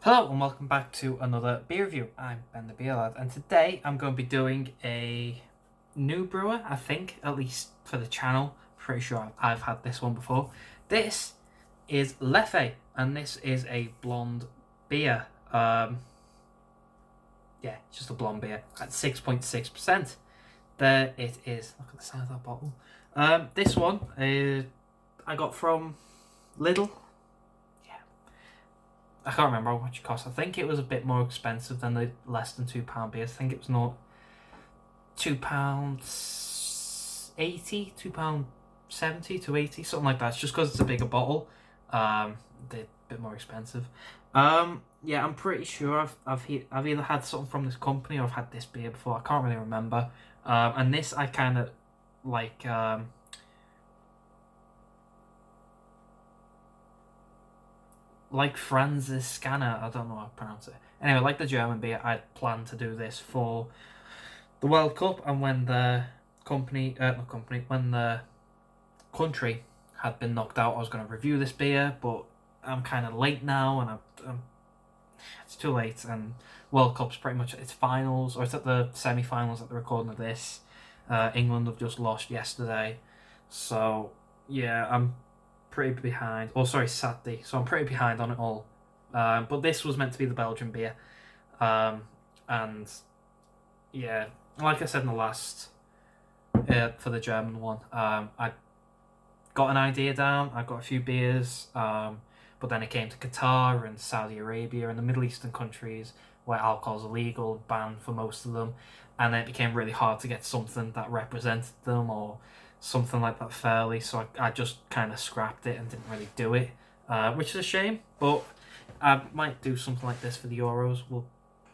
Hello and welcome back to another beer review. I'm Ben the Beer Lad, and today I'm going to be doing a new brewer, I think, at least for the channel. Pretty sure I've had this one before. This is Leffe, and this is a blonde beer. Yeah, it's just a blonde beer at 6.6%. There it is. Look at the size of that bottle. This one I got from Lidl. I can't remember how much it cost. I think it was a bit more expensive than the less than £2 beers. I think it was not £2.80, £2.70 to 80, something like that. It's just because it's a bigger bottle. They're a bit more expensive. Yeah, I'm pretty sure I've either had something from this company or I've had this beer before. I can't really remember. And this I kind of like. Like Franz's Scanner, I don't know how to pronounce it. Anyway, like the German beer, I planned to do this for the World Cup, and when the when the country had been knocked out, I was going to review this beer, but I'm kind of late now, and it's too late, and World Cup's pretty much at its finals, or it's at the semi-finals at the recording of this. England have just lost yesterday, so yeah, I'm pretty behind. Oh, sorry, Saturday. So I'm pretty behind on it all. But this was meant to be the Belgian beer. And yeah, like I said in the last, for the German one, I got an idea down. I got a few beers. But then it came to Qatar and Saudi Arabia and the Middle Eastern countries where alcohol's illegal, banned for most of them. And then it became really hard to get something that represented them or something like that fairly, so I just kind of scrapped it and didn't really do it, which is a shame, but I might do something like this for the Euros. We'll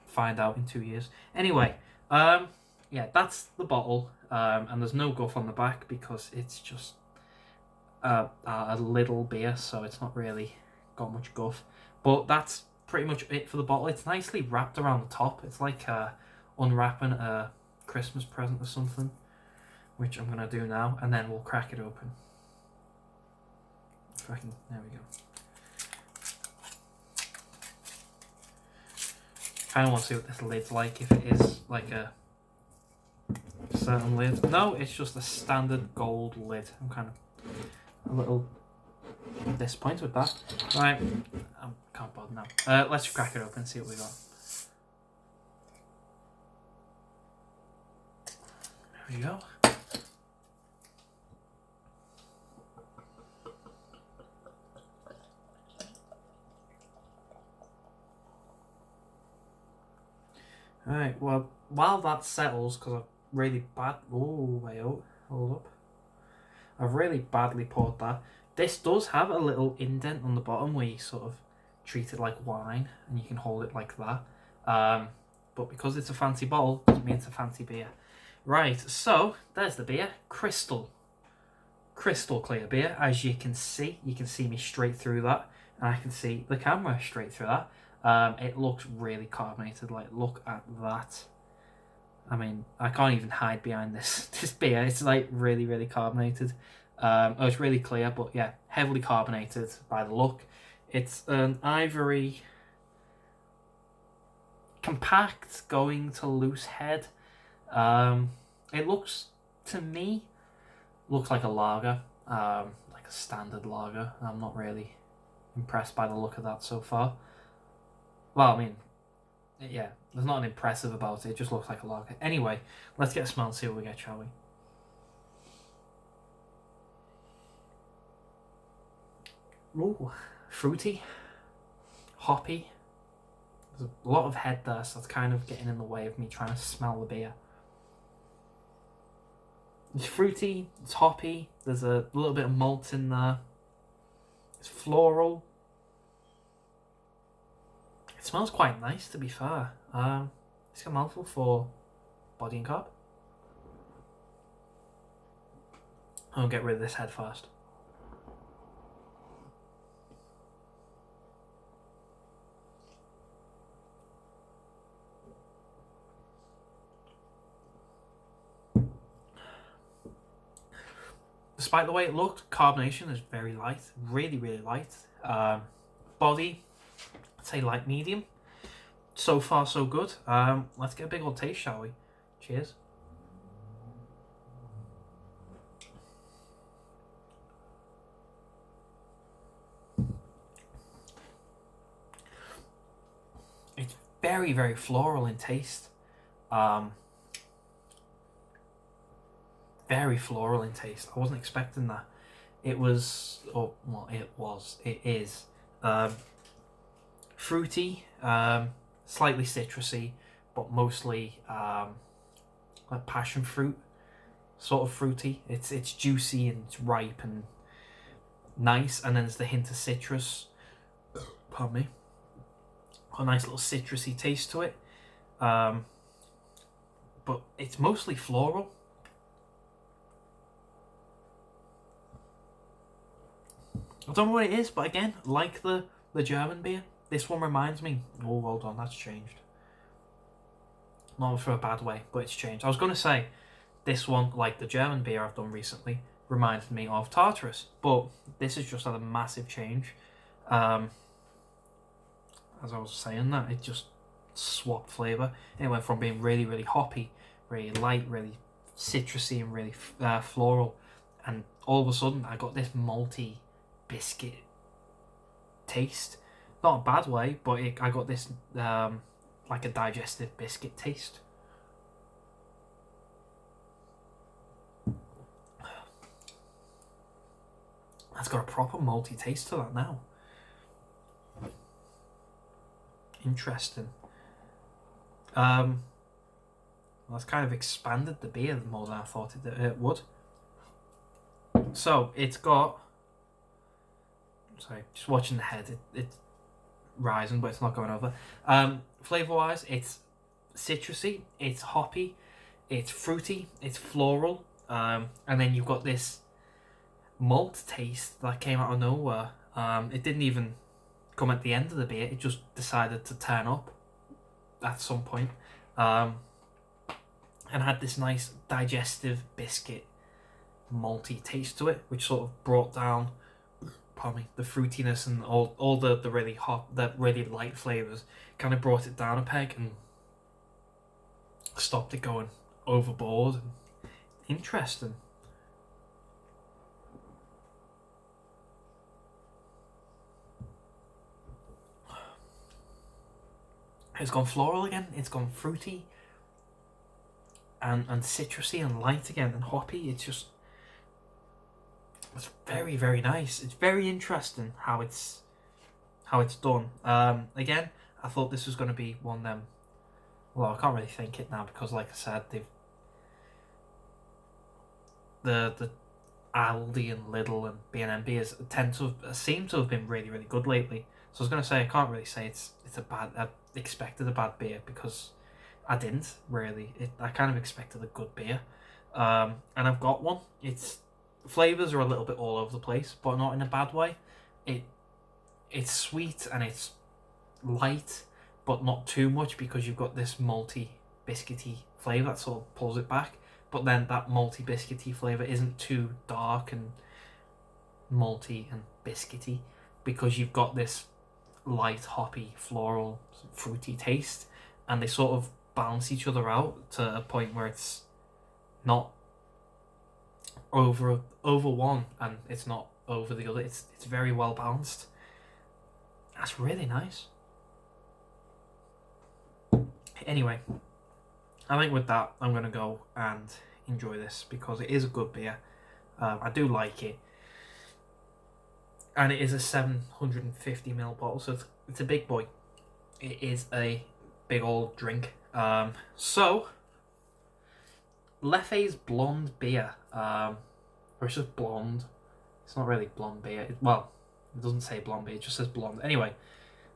find out in 2 years. Anyway, yeah, that's the bottle, and there's no guff on the back because it's just a little beer, so it's not really got much guff, but that's pretty much it for the bottle. It's nicely wrapped around the top. It's like unwrapping a Christmas present or something, which I'm going to do now, and then we'll crack it open. If I can, there we go. Kind of want to see what this lid's like, if it is like a certain lid. No, it's just a standard gold lid. I'm kind of a little disappointed with that. Right, I can't bother now. Let's crack it open and see what we got. There we go. Alright, well, while that settles, because I've really bad... Oh, wait, hold up. I've really badly poured that. This does have a little indent on the bottom where you sort of treat it like wine, and you can hold it like that. But because it's a fancy bottle, doesn't mean it's a fancy beer. Right, so, there's the beer. Crystal clear beer. As you can see me straight through that, and I can see the camera straight through that. It looks really carbonated. Like, look at that. I mean, I can't even hide behind this beer. It's like really, really carbonated. It's really clear, but yeah, heavily carbonated by the look. It's an ivory, compact, going to loose head. It looks, to me, looks like a lager, like a standard lager. I'm not really impressed by the look of that so far. Well, I mean, yeah, there's nothing impressive about it. It just looks like a lager. Anyway, let's get a smell and see what we get, shall we? Ooh, fruity, hoppy. There's a lot of head there, so that's kind of getting in the way of me trying to smell the beer. It's fruity, it's hoppy, there's a little bit of malt in there. It's floral. It smells quite nice, to be fair. It's got a mouthful for body and carb. I'll get rid of this head first. Despite the way it looked, carbonation is very light, really, really light. Body, say light medium. So far, so good. Let's get a big old taste, shall we? Cheers. It's very, very floral in taste. Very floral in taste. I wasn't expecting that. It was, it is fruity, slightly citrusy, but mostly like passion fruit, sort of fruity. It's juicy and it's ripe and nice, and then there's the hint of citrus. Pardon me. A nice little citrusy taste to it, but it's mostly floral. I don't know what it is, but again, like the German beer, this one reminds me. Oh, hold on, that's changed. Not for a bad way, but it's changed. I was going to say, this one, like the German beer I've done recently, reminded me of Tartarus, but this has just had a massive change. As I was saying that, it just swapped flavour. It went from being really, really hoppy, really light, really citrusy, and really floral, and all of a sudden I got this malty biscuit taste. Not a bad way, but I got this like a digestive biscuit taste. That's got a proper malty taste to that now. Interesting. That's kind of expanded the beer more than I thought it would. So it's got. Sorry, just watching the head. It's rising, but it's not going over. Flavor wise, it's citrusy, it's hoppy, it's fruity, it's floral, and then you've got this malt taste that came out of nowhere. It didn't even come at the end of the beer, it just decided to turn up at some point, and had this nice digestive biscuit malty taste to it, which sort of brought down, pardon me, the fruitiness and all the really hot, the really light flavors, kind of brought it down a peg and stopped it going overboard. Interesting. It's gone floral again, it's gone fruity and citrusy and light again and hoppy. It's very, very nice. It's very interesting how it's done. Again, I thought this was going to be one of them. Well, I can't really think it now because, like I said, the Aldi and Lidl and B&M beers seem to have been really, really good lately. So I was going to say I can't really say it's a bad. I expected a bad beer because I didn't really. I kind of expected a good beer, and I've got one. Its flavors are a little bit all over the place, but not in a bad way. It's sweet and it's light, but not too much because you've got this malty, biscuity flavour that sort of pulls it back. But then that malty, biscuity flavour isn't too dark and malty and biscuity because you've got this light, hoppy, floral, fruity taste, and they sort of balance each other out to a point where it's not over one and it's not over the other. It's very well balanced. That's really nice. Anyway, I think with that I'm gonna go and enjoy this because it is a good beer. I do like it, and it is a 750ml bottle, so it's a big boy. It is a big old drink. So Leffe's blonde beer, or it's just blonde. It's not really blonde beer. It doesn't say blonde beer. It just says blonde. Anyway,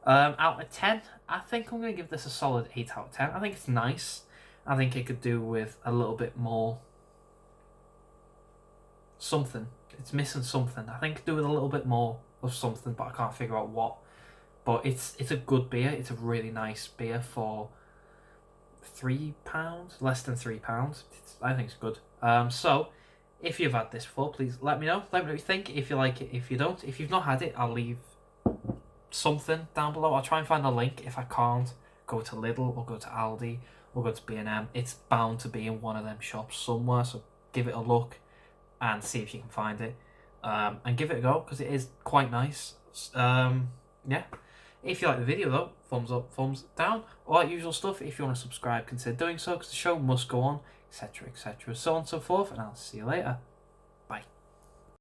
out of 10, I think I'm gonna give this a solid 8 out of 10. I think it's nice. I think it could do with a little bit more something. It's missing something. I think do with a little bit more of something, but I can't figure out what. But it's a good beer. It's a really nice beer for £3, less than £3. I think it's good. So if you've had this before, please let me know. Let me know what you think. If you like it, if you don't, if you've not had it, I'll leave something down below. I'll try and find the link. If I can't, go to Lidl or go to Aldi or go to B&M. It's bound to be in one of them shops somewhere, so give it a look and see if you can find it. And give it a go, because it is quite nice. Yeah. If you like the video though, thumbs up, thumbs down, all that usual stuff. If you want to subscribe, consider doing so, because the show must go on, etc., etc., so on and so forth, and I'll see you later.